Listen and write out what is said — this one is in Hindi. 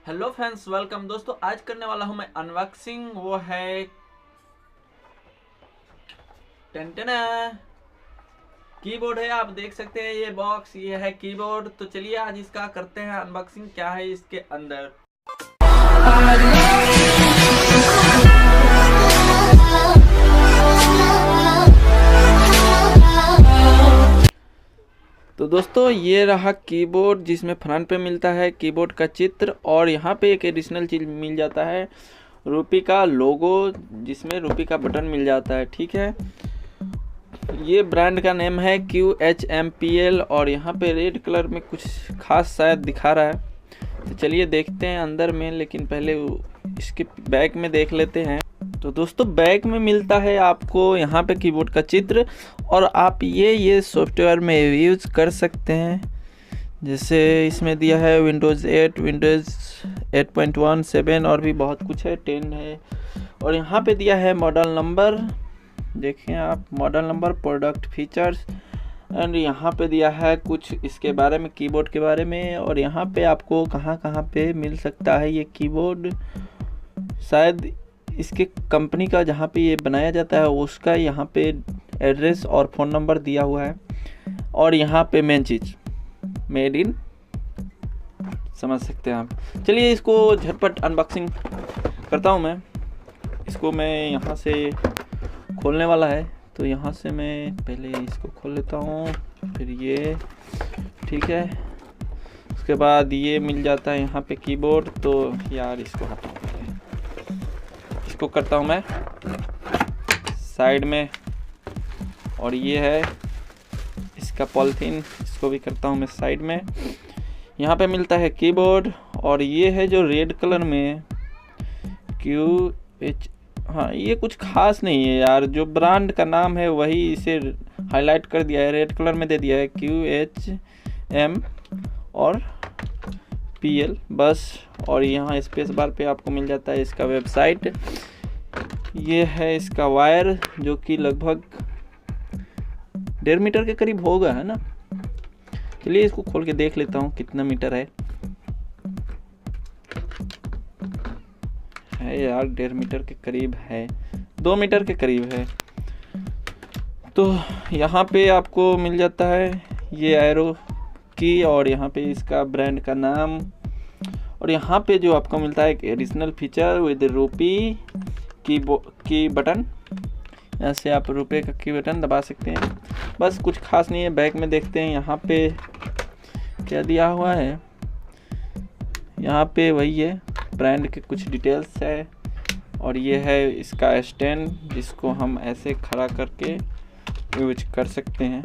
हेलो फ्रेंड्स, वेलकम दोस्तों। आज करने वाला हूं मैं अनबॉक्सिंग। वो है टेंटेना कीबोर्ड है। आप देख सकते हैं ये बॉक्स, ये है कीबोर्ड। तो चलिए आज इसका करते हैं अनबॉक्सिंग, क्या है इसके अंदर। तो दोस्तों ये रहा कीबोर्ड, जिसमें फ्रंट पे मिलता है कीबोर्ड का चित्र और यहाँ पे एक एडिशनल चीज़ मिल जाता है, रूपी का लोगो, जिसमें रूपी का बटन मिल जाता है। ठीक है, ये ब्रांड का नेम है QHMPL और यहाँ पे रेड कलर में कुछ खास शायद दिखा रहा है। तो चलिए देखते हैं अंदर में, लेकिन पहले इसके बैक में देख लेते हैं। तो दोस्तों बैक में मिलता है आपको यहाँ पे कीबोर्ड का चित्र और आप ये सॉफ्टवेयर में यूज़ कर सकते हैं। जैसे इसमें दिया है विंडोज़ 8, विंडोज़ 8.1, 7 और भी बहुत कुछ है, 10 है। और यहाँ पे दिया है मॉडल नंबर, देखें आप, model number, product features, and यहाँ पे दिया है कुछ इसके बारे में, कीबोर्ड के बारे में। और यहाँ पे आपको कहाँ कहाँ पे मिल सकता है ये कीबोर्ड, शायद इसके कंपनी का जहाँ पे ये बनाया जाता है उसका यहाँ पे एड्रेस और फ़ोन नंबर दिया हुआ है। और यहाँ पे मेन चीज़ मेड इन, समझ सकते हैं आप। चलिए इसको झटपट अनबॉक्सिंग करता हूँ मैं। इसको मैं यहाँ से खोलने वाला है, तो यहाँ से मैं पहले इसको खोल लेता हूँ, फिर ये, ठीक है। उसके बाद ये मिल जाता है यहाँ पे कीबोर्ड। तो यार इसको हटाऊँ, इसको करता हूँ मैं साइड में। और ये है इसका पॉलिथीन, इसको भी करता हूँ मैं साइड में। यहाँ पे मिलता है कीबोर्ड और ये है जो रेड कलर में QH, हाँ ये कुछ खास नहीं है यार, जो ब्रांड का नाम है वही इसे हाईलाइट कर दिया है, रेड कलर में दे दिया है QHM और PL बस। और यहाँ स्पेस बार पे आपको मिल जाता है इसका वेबसाइट। ये है इसका वायर, जो कि लगभग 1.5 मीटर के करीब होगा, है ना। चलिए इसको खोल के देख लेता हूँ कितना मीटर है यार, 1.5 मीटर के करीब है, 2 मीटर के करीब है। तो यहाँ पे आपको मिल जाता है ये एरो की, और यहाँ पे इसका ब्रांड का नाम। और यहाँ पे जो आपको मिलता है एक एडिशनल फीचर विद रूपी की बटन, ऐसे आप रुपए का की बटन दबा सकते हैं। बस कुछ खास नहीं है। बैक में देखते हैं यहाँ पे क्या दिया हुआ है। यहाँ पे वही है, ब्रांड के कुछ डिटेल्स है। और ये है इसका स्टैंड, जिसको हम ऐसे खड़ा करके यूज कर सकते हैं।